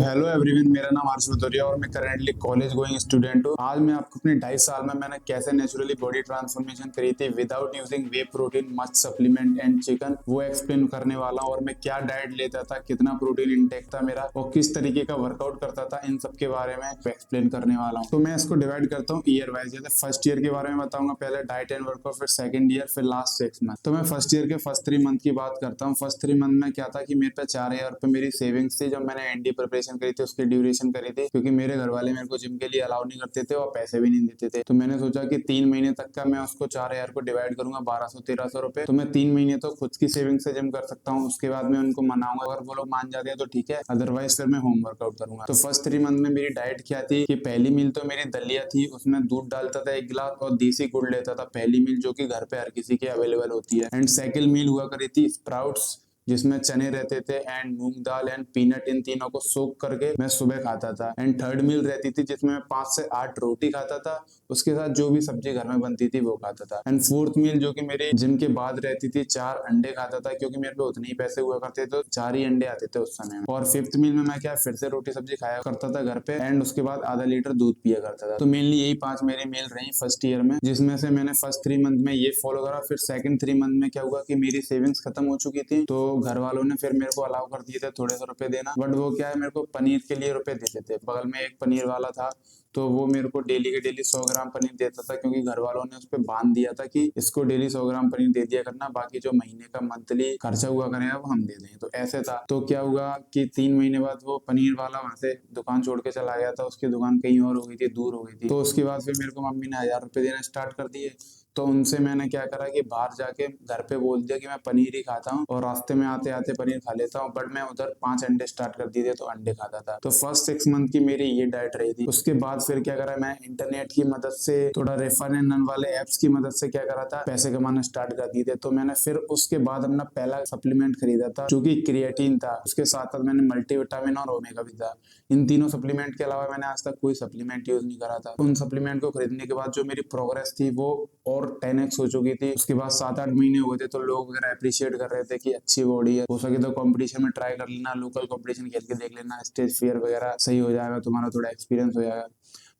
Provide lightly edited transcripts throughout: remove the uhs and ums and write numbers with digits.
Hello everyone, मेरा नाम आर्ष भदौरिया और मैं करेंटली कॉलेज गोइंग स्टूडेंट हूँ। आज मैं आपको अपने 2.5 साल में मैंने कैसे नेचुरली बॉडी ट्रांसफॉर्मेशन करी थी without using way protein, must supplement and chicken, वो एक्सप्लेन करने वाला हूँ। और मैं क्या डाइट लेता था, कितना प्रोटीन इंटेक था मेरा और किस तरीके का वर्कआउट करता था, इन सब के बारे में एक्सप्लेन करने वाला हूँ। तो मैं इसको डिवाइड करता हूँ ईयर वाइज। जैसे फर्स्ट ईयर के बारे में बताऊंगा, पहले डाइट एंड वर्कआउट, फिर सेकंड ईयर, फिर लास्ट 6 मंथ। तो मैं फर्स्ट ईयर के फर्स्ट 3 मंथ की बात करता हूँ। फर्स्ट 3 मंथ में क्या था कि मेरे पे 4,000 रुपए मेरी सेविंग्स थी जब मैंने एनडी प्रिपरेशन करी थी, उसकी ड्यूरेशन करी थी, क्योंकि मेरे घर वाले मेरे को जिम के लिए अलाउ नहीं करते थे और पैसे भी नहीं देते थे। तो मैंने सोचा कि 3 महीने तक का मैं उसको 4,000 को डिवाइड करूंगा 1,200-1,300 रुपए, तो मैं 3 महीने तो खुद की सेविंग से जिम कर सकता हूँ। उसके बाद मैं उनको मनाऊंगा, अगर वो लोग मान जाते हैं तो ठीक है, अदरवाइज फिर मैं होम वर्कआउट करूंगा। तो फर्स्ट 3 मंथ में मेरी डाइट क्या थी कि पहली मील तो मेरी दलिया थी, उसमें दूध डालता था 1 गिलास और देसी गुड़ लेता था पहली मील, जो कि घर पे हर किसी के अवेलेबल होती है। एंड सेकंड मील हुआ करी थी स्प्राउट्स, जिसमें चने रहते थे एंड मूंग दाल एंड पीनट, इन तीनों को सोक करके मैं सुबह खाता था। एंड थर्ड मील रहती थी जिसमें मैं 5 से 8 रोटी खाता था, उसके साथ जो भी सब्जी घर में बनती थी वो खाता था। एंड फोर्थ मील जो कि मेरे जिम के बाद रहती थी, 4 अंडे खाता था, क्योंकि मेरे पे उतने ही पैसे हुआ करते थे तो 4 ही अंडे आते थे उस समय में। और फिफ्थ मील में मैं क्या फिर से रोटी सब्जी खाया करता था घर पे, एंड उसके बाद आधा लीटर दूध पिया करता था। तो मेनली यही 5 मेरी मील रही फर्स्ट ईयर में, जिसमें से मैंने फर्स्ट 3 मंथ में ये फॉलो करा। फिर सेकंड 3 मंथ में क्या हुआ कि मेरी सेविंग्स खत्म हो चुकी थी, तो घर वालों ने फिर मेरे को अलाउ कर दिए थे थोड़े से रुपए देना। बट वो क्या है, मेरे को पनीर के लिए रुपए देते थे। बगल में एक पनीर वाला था, तो वो मेरे को डेली के डेली 100 ग्राम पनीर देता था, क्योंकि घर वालों ने उस पर बांध दिया था कि इसको डेली 100 ग्राम पनीर दे दिया करना, बाकी जो महीने का मंथली खर्चा हुआ करेगा वो हम दे देंगे। तो ऐसे था। तो क्या हुआ कि 3 महीने बाद वो पनीर वाला वहां से दुकान छोड़ के चला गया था, उसकी दुकान कहीं और हो गई थी, दूर हो गई थी। तो उसके बाद फिर मेरे को मम्मी ने 1,000 रुपए देना स्टार्ट कर दिए। तो उनसे मैंने क्या करा कि बाहर जाके घर पे बोल दिया कि मैं पनीर ही खाता हूँ और रास्ते में आते आते पनीर खा लेता हूँ। बट मैं उधर 5 अंडे स्टार्ट कर दिए थे, तो अंडे खाता था। तो फर्स्ट 6 मंथ की मेरी ये डाइट रही थी। उसके बाद फिर क्या करा, मैं इंटरनेट की मदद से, थोड़ा रेफर एंड रन वाले एप्स की मदद से क्या करा था, पैसे कमाना स्टार्ट कर दिए थे। तो मैंने फिर उसके बाद अपना पहला सप्लीमेंट खरीदा था, जो कि क्रिएटिन था। उसके साथ साथ मैंने मल्टीविटामिन और ओमेगा भी था। इन तीनों सप्लीमेंट के अलावा मैंने आज तक कोई सप्लीमेंट यूज नहीं करा था। उन सप्लीमेंट को खरीदने के बाद जो मेरी प्रोग्रेस थी वो और 10x हो चुकी थी। उसके बाद 7-8 महीने हुए थे, तो लोग वगैरह अप्रिशिएट कर रहे थे कि अच्छी बॉडी है, हो सके तो कंपटीशन में ट्राई कर लेना, लोकल कंपटीशन खेल के देख लेना, स्टेज फियर वगैरह सही हो जाएगा, तुम्हारा थोड़ा एक्सपीरियंस हो जाएगा।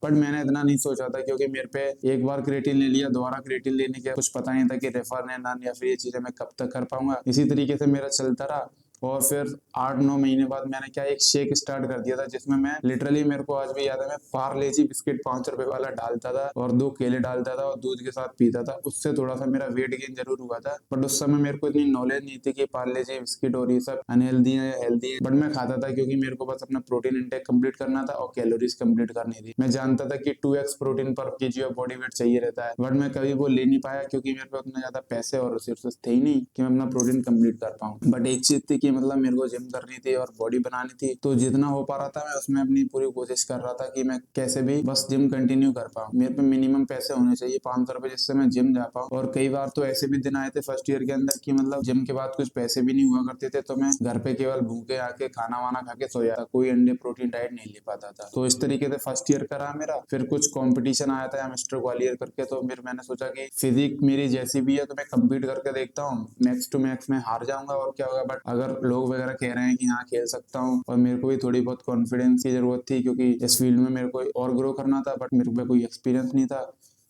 बट मैंने इतना नहीं सोचा था, क्योंकि मेरे पे एक बार क्रिएटिन ले लिया, दोबारा क्रिएटिन लेने का कुछ पता नहीं था कि रेफर ने नन या फिर ये चीजें मैं कब तक कर पाऊंगा। इसी तरीके से मेरा चलता रहा। और फिर 8-9 महीने बाद मैंने क्या एक शेक स्टार्ट कर दिया था, जिसमें मैं लिटरली, मेरे को आज भी याद है, मैं पार्ले जी बिस्किट 5 रुपए वाला डालता था और 2 केले डालता था और दूध के साथ पीता था। उससे थोड़ा सा मेरा वेट गेन जरूर हुआ था, बट उस समय मेरे को इतनी नॉलेज नहीं थी कि पार्ले जी बिस्किट और ये सब अनहेल्दी है या हेल्दी है। बट मैं खाता था, क्योंकि मेरे को बस अपना प्रोटीन इंटेक कंप्लीट करना था और कैलोरीज कंप्लीट करनी थी। मैं जानता था कि 2x प्रोटीन पर केजी ऑफ बॉडी वेट चाहिए रहता है, बट मैं कभी वो ले नहीं पाया, क्योंकि मेरे पे उतना ज्यादा पैसे और रिसोर्सेस थे ही नहीं कि मैं अपना प्रोटीन कंप्लीट कर पाऊँ। बट एक चीज थी कि मतलब मेरे को जिम करनी थी और बॉडी बनानी थी, तो जितना हो पा रहा था मैं उसमें अपनी पूरी कोशिश कर रहा था कि मैं कैसे भी बस जिम कंटिन्यू कर पाऊँ। मेरे पे मिनिमम पैसे होने चाहिए 500 रुपए, जिससे मैं जिम जा पाऊँ। और कई बार तो ऐसे भी दिन आए थे फर्स्ट ईयर के अंदर कि मतलब जिम के बाद कुछ पैसे भी नहीं हुआ करते थे, तो मैं घर पे केवल भूखे आके खाना वाना खा के सो जाता, कोई अंडे प्रोटीन डाइट नहीं ले पाता था। तो इस तरीके से फर्स्ट ईयर करा मेरा। फिर कुछ कंपटीशन आया था मिस्टर ग्वालियर करके, तो फिर मैंने सोचा कि फिजिक मेरी जैसी भी है तो मैं कम्पीट करके देखता हूँ, मैक्स टू मैक्स मैं हार जाऊंगा और क्या होगा। बट अगर लोग वगैरह कह रहे हैं कि हाँ खेल सकता हूँ, और मेरे को भी थोड़ी बहुत कॉन्फिडेंस की जरूरत थी, क्योंकि इस फील्ड में मेरे को और ग्रो करना था, बट मेरे पे कोई एक्सपीरियंस नहीं था।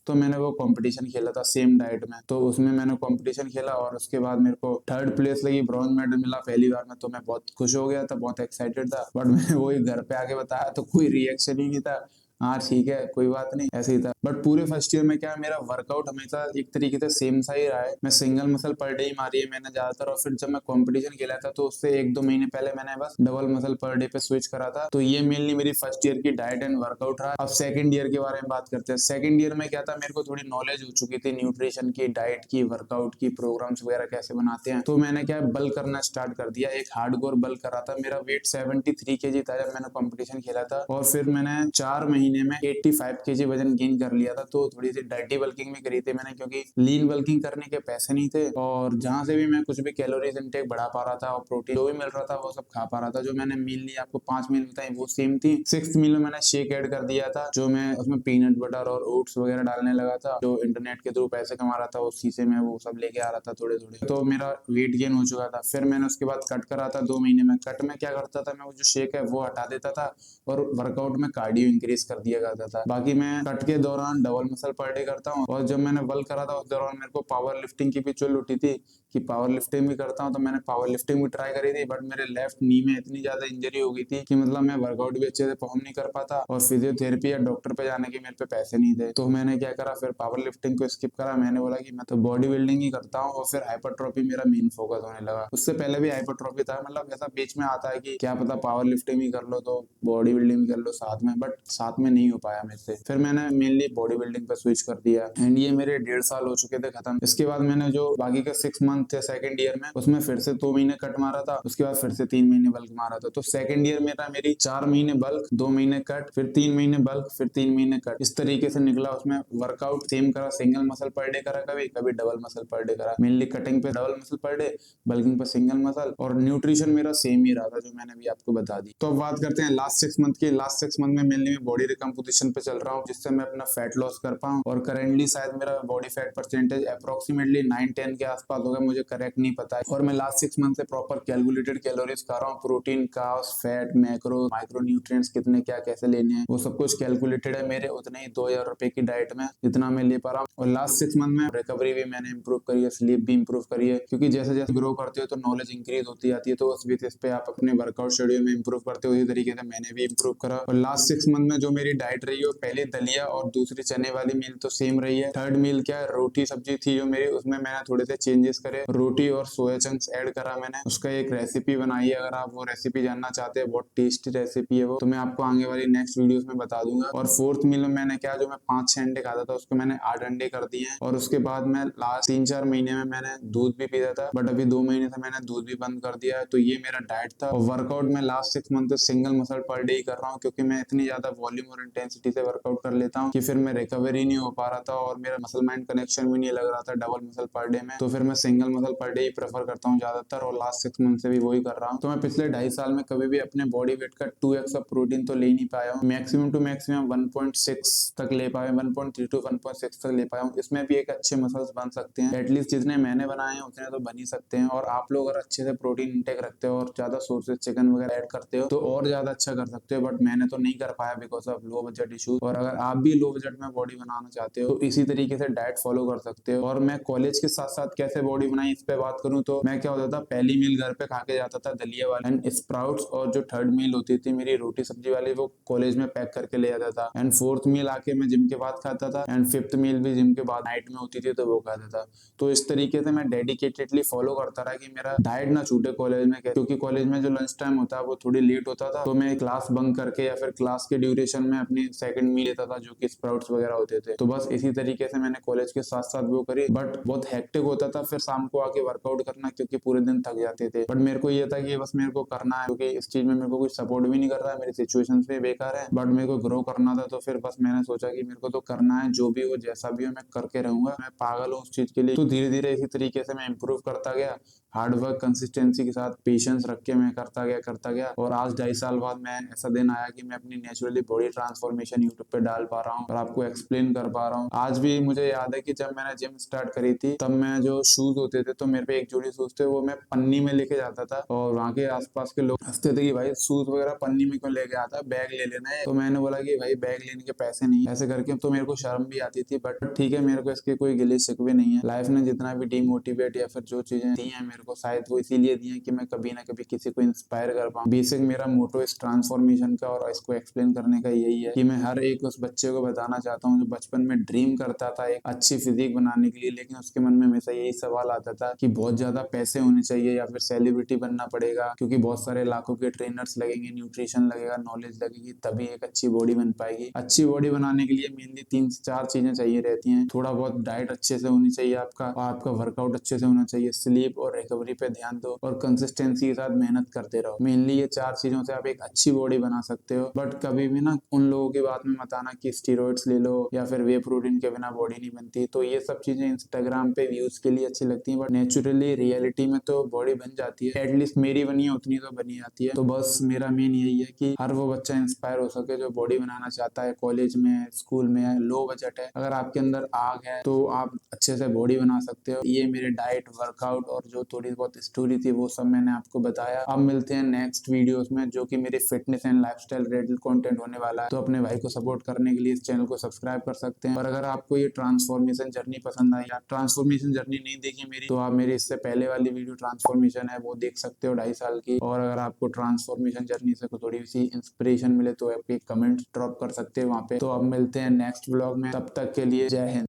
तो मैंने वो कंपटीशन खेला था सेम डाइट में, तो उसमें मैंने कंपटीशन खेला और उसके बाद मेरे को थर्ड प्लेस लगी, ब्रॉन्ज मेडल मिला पहली बार में। तो मैं बहुत खुश हो गया था, बहुत एक्साइटेड था। बट मैंने वही घर पे आके बताया तो कोई रिएक्शन ही नहीं था। हाँ ठीक है, कोई बात नहीं, ऐसे ही था। बट पूरे फर्स्ट ईयर में क्या है, मेरा वर्कआउट हमेशा एक तरीके से सेम सा ही रहा है। मैं सिंगल मसल पर डे ही मारी है मैंने ज्यादातर। और फिर जब मैं कंपटीशन खेला था तो उससे 1-2 महीने पहले मैंने बस डबल मसल पर डे पे स्विच करा था। तो ये मेनली मेरी फर्स्ट ईयर की डाइट एंड वर्कआउट रहा। अब सेकंड ईयर के बारे में बात करते हैं। सेकंड ईयर में क्या था, मेरे को थोड़ी नॉलेज हो चुकी थी न्यूट्रिशन की, डाइट की, वर्कआउट की, प्रोग्राम्स वगैरह कैसे बनाते हैं। तो मैंने क्या बल्क करना स्टार्ट कर दिया, एक हार्डकोर बल्क करा था। मेरा वेट 73 kg था जब मैंने कंपटीशन खेला था। और फिर मैंने 4 महीने महीने में 85 kg वजन गेन कर लिया था। तो थोड़ी सी डर्टी बल्किंग भी करी थी मैंने, क्योंकि लीन बल्किंग करने के पैसे नहीं थे और जहां से भी मैं कुछ भी कैलोरीज इनटेक बढ़ा पा रहा था और प्रोटीन जो भी मिल रहा था वो सब खा पा रहा था। जो मैंने मील ली आपको 5 मील बताई वो सेम थी। 6th मील में मैंने शेक ऐड कर दिया था, जो मैं उसमें पीनट बटर और ओट्स वगैरह डालने लगा था। जो इंटरनेट के थ्रू पैसे कमा रहा था उसी से मैं वो सब लेके आ रहा था थोड़े थोड़े। तो मेरा वेट गेन हो चुका था। फिर मैंने उसके बाद कट करा था 2 महीने में। कट में क्या करता था, मैं वो जो शेक है वो हटा देता था और वर्कआउट में कार्डियो इंक्रीज कर दिया करता था। बाकी मैं कट के दौरान डबल मसल पर डे करता हूँ और जब मैंने बल्क करा था उस दौरान मेरे को पावर लिफ्टिंग की भी चुल उठी थी कि पावर लिफ्टिंग भी करता हूँ। तो मैंने पावर लिफ्टिंग भी ट्राई करी थी, बट मेरे लेफ्ट नी में इतनी ज्यादा इंजरी हो गई थी कि मतलब मैं वर्कआउट भी अच्छे से परफॉर्म नहीं कर पाता और फिजियोथेरेपी या डॉक्टर पे जाने के मेरे पे पैसे नहीं थे। तो मैंने क्या करा, फिर पावर लिफ्टिंग को स्किप करा। मैंने बोला कि मैं तो बॉडी बिल्डिंग ही करता हूँ और फिर हाइपरट्रॉफी मेरा मेन फोकस होने लगा। उससे पहले भी हाइपरट्रॉफी था, मतलब ऐसा बीच में आता है कि क्या पता पावर लिफ्टिंग भी कर लो तो बॉडी बिल्डिंग भी कर लो साथ में, बट साथ में नहीं हो पाया मेरे से। फिर मैंने मेनली बॉडी बिल्डिंग पे स्विच कर दिया एंड ये मेरे 1.5 साल हो चुके थे खत्म। इसके बाद मैंने जो बाकी का 6 मंथ थे सेकंड ईयर में, उसमें फिर से 2 महीने कट मारा था। उसके बाद फिर से 3 महीने बल्क मारा था। तो सेकंड ईयर मेरी 4 महीने बल्क, 2 महीने कट, फिर 3 महीने बल्क, फिर 3 महीने कट, इस तरीके से निकला। उसमें वर्कआउट सेम करा, सिंगल मसल पर डे करा, कभी कभी डबल मसल पर डे करा। मेनली कटिंग पे double muscle per day, bulking पे सिंगल मसल, और न्यूट्रिशन मेरा सेम ही रहा था जो मैंने अभी आपको बता दी। तो अब बात करते हैं लास्ट 6 मंथ की। लास्ट 6 मंथ में मेनली मैं बॉडी रिकम्पोजिशन पे चल रहा हूँ, जिससे मैं अपना फैट लॉस कर पाऊँ। और करेंटली शायद मेरा बॉडी फैट परसेंटेज अप्रोक्सीमेटली 9-10 के आसपास होगा, मुझे करेक्ट नहीं पता है। और मैं लास्ट 6 मंथ से प्रॉपर कैलकुलेटेड कैलोरीज खा रहा हूँ। Protein, carbs, fat, macro, micro nutrients कितने क्या कैसे लेने हैं वो सब कुछ कैलकुलेटेड है मेरे उतने ही 2000 रुपए की डाइट में जितना मैं ले पा रहा हूँ। और लास्ट 6 मंथ में रिकवरी भी मैंने इंप्रूव करी है, स्लीप भी इंप्रूव करी है, क्योंकि जैसे जैसे ग्रो करते हो तो नॉलेज इंक्रीज होती जाती है। तो उस बेसिस पे आप अपने वर्कआउट शेड्यूल में इंप्रूव करते हो। इसी तरीके से मैंने भी इंप्रूव करा। और लास्ट 6 मंथ में जो मेरी डाइट रही है, पहली दलिया और दूसरी चने वाली मील तो सेम रही है। थर्ड मील क्या है, रोटी सब्जी थी जो मेरी, उसमें मैंने थोड़े से चेंजेस करे। रोटी और सोया चंक्स ऐड करा मैंने। उसका एक रेसिपी बनाई है, अगर आप वो रेसिपी जानना चाहते हैं, बहुत टेस्टी रेसिपी है वो, तो मैं आपको आगे वाली नेक्स्ट वीडियोस में बता दूंगा। और फोर्थ मील में मैंने क्या, जो मैं 5-6 अंडे खाता था उसको मैंने 8 अंडे कर दिए हैं। और उसके बाद मैं लास्ट 3-4 महीने में मैंने दूध भी पीता था, बट अभी 2 महीने से मैंने दूध भी बंद कर दिया है। तो ये मेरा डाइट था। और वर्कआउट में लास्ट 6 मंथ से सिंगल मसल पर डे ही कर रहा हूँ, क्योंकि मैं इतनी ज्यादा वॉल्यूम और इंटेंसिटी से वर्कआउट कर लेता हूँ कि फिर मैं रिकवरी नहीं हो पा रहा था और मेरा मसल माइंड कनेक्शन भी नहीं लग रहा था डबल मसल पर डे में। तो फिर मैं सिंगल मसल पर डे ही प्रेफर करता हूँ ज्यादातर, और लास्ट 6 मंथ से भी वही कर रहा हूँ। तो मैं पिछले 2.5 साल में कभी भी अपने बॉडी वेट का 2x ऑफ प्रोटीन तो ले नहीं पाया हूँ। मैक्सिमम टू मैक्सिमम 1.6 तक ले पाया, 1.3 to 1.6 तक ले पाया हूँ। इसमें भी एक अच्छे मसल्स बन सकते हैं। एटलीस्ट जितने मैंने बनाए हैं उतने तो बन ही सकते हैं। और आप लोग अगर अच्छे से प्रोटीन इंटेक रखते हो और ज्यादा सोर्सेज चिकन वगैरह ऐड करते हो तो और ज्यादा अच्छा कर सकते हो, बट मैंने तो नहीं कर पाया because of low budget issue. और अगर आप भी लो बजट में बॉडी बनाना चाहते हो तो इसी तरीके से डाइट फॉलो कर सकते हो। और मैं कॉलेज के साथ साथ कैसे बॉडी बनाई इस पे बात करूं तो मैं क्या होता था, पहली मील घर पे खा के जाता था दलिया वाली एंड स्प्राउट्स, और जो थर्ड मील होती थी मेरी रोटी सब्जी वाली वो कॉलेज में पैक करके ले जाता था। एंड फोर्थ मील आके मैं जिम के बाद खाता था एंड फिफ्थ मील भी जिम के बाद नाइट में होती थी तो वो खाता था। तो इस तरीके से मैं डेडिकेटेडली फॉलो करता रहा कि मेरा डाइट ना छूटे कॉलेज में, क्योंकि कॉलेज में जो लंच टाइम होता है वो थोड़ी लेट होता था। तो मैं क्लास बंक करके या फिर क्लास के ड्यूरेशन में अपनी सेकंड मील लेता था जो कि स्प्राउट्स वगैरह होते थे। तो बस इसी तरीके से मैंने कॉलेज के साथ साथ वो करी, बट बहुत हेक्टिक होता था फिर शाम को आके वर्कआउट करना, क्योंकि पूरे दिन थक जाते थे। बट मेरे को ये था कि बस मेरे को करना है, क्योंकि इस चीज में मेरे को कोई सपोर्ट भी नहीं कर रहा है, मेरी सिचुएशन भी बेकार है, बट मेरे को ग्रो करना था। तो फिर बस मैंने सोचा कि मेरे को तो करना है, जो भी हो जैसा भी हो मैं करके रहूंगा। मैं पागल हूँ उस चीज के लिए। तो धीरे धीरे इसी तरीके से मैं इंप्रूव करता गया, हार्ड वर्क कंसिस्टेंसी के साथ पेशेंस रख के मैं करता गया। और आज 2.5 साल बाद मैं ऐसा दिन आया कि मैं अपनी नेचुरली बॉडी ट्रांसफॉर्मेशन यूट्यूब पे डाल पा रहा हूँ और आपको एक्सप्लेन कर पा रहा हूँ। आज भी मुझे याद है कि जब मैंने जिम स्टार्ट करी थी तब मैं जो शूज होते थे, तो मेरे पे एक जोड़ी शूज थे वो मैं पन्नी में लेके जाता था और वहाँ के आसपास के लोग हंसते थे कि भाई शूज वगैरह पन्नी में क्यों लेके आता, बैग ले लेना है। तो मैंने बोला कि भाई बैग लेने के पैसे नहीं, ऐसे करके तो मेरे को शर्म भी आती थी, बट ठीक है मेरे को इसके कोई गिले शिकवे नहीं है। लाइफ ने जितना भी डिमोटिवेट या फिर जो चीजें दी हैं मेरे को, शायद वो इसीलिए दी हैं कि मैं कभी ना कभी किसी को इंस्पायर कर पाऊँ। बेसिक मेरा मोटो इस ट्रांसफॉर्मेशन का और इसको एक्सप्लेन करने का यही है कि मैं हर एक उस बच्चे को बताना चाहता हूँ जो बचपन में ड्रीम करता था एक अच्छी फिजिक बनाने के लिए, लेकिन उसके मन में हमेशा यही सवाल आता था कि बहुत ज्यादा पैसे होने चाहिए या फिर सेलिब्रिटी बनना पड़ेगा, क्योंकि बहुत सारे लाखों के ट्रेनर्स लगेंगे, न्यूट्रिशन लगेगा, नॉलेज लगेगी, तभी एक अच्छी बॉडी बन पाएगी। अच्छी बॉडी बनाने के लिए मेनली 3 से 4 चीजें चाहिए रहती हैं। थोड़ा बहुत डाइट अच्छे से होनी चाहिए आपका, और आपका वर्कआउट अच्छे से होना चाहिए, स्लीप और रिकवरी पे ध्यान दो और कंसिस्टेंसी के साथ मेहनत करते रहो। मेनली ये 4 चीजों से आप एक अच्छी बॉडी बना सकते हो। बट कभी भी ना उन लोगों की बात में मत आना कि स्टीरॉइड्स ले लो या फिर वे प्रोटीन के बिना बॉडी नहीं बनती। तो ये सब चीजें इंस्टाग्राम पे व्यूज के लिए अच्छी लगती है, बट नेचुरली रियलिटी में तो बॉडी बन जाती है। एटलीस्ट मेरी बनी है उतनी तो बनी जाती है। तो बस मेरा मेन यही है कि हर वो बच्चा इंस्पायर हो सके जो बॉडी बनाना चाहता है, कॉलेज में, स्कूल में। लो बजट है, अगर आपके अंदर आग है तो आप अच्छे से बॉडी बना सकते हो। ये मेरे डाइट, वर्कआउट और जो थोड़ी बहुत स्टोरी थी वो सब मैंने आपको बताया। अब मिलते हैं नेक्स्ट वीडियोस में जो कि मेरी fitness and lifestyle related content होने वाला है। तो अपने भाई को सपोर्ट करने के लिए इस चैनल को सब्सक्राइब कर सकते हैं। और अगर आपको ये ट्रांसफॉर्मेशन जर्नी पसंद आई, या ट्रांसफॉर्मेशन जर्नी नहीं देखी मेरी, तो आप मेरी इससे पहले वाली वीडियो ट्रांसफॉर्मेशन है वो देख सकते हो 2.5 साल की। और अगर आपको ट्रांसफॉर्मेशन जर्नी से थोड़ी सी इंस्पिरेशन मिले तो आप एक कमेंट ड्रॉप कर सकते हो वहाँ पे। तो अब मिलते हैं नेक्स्ट व्लॉग में, तब तक के लिए जय हिंद।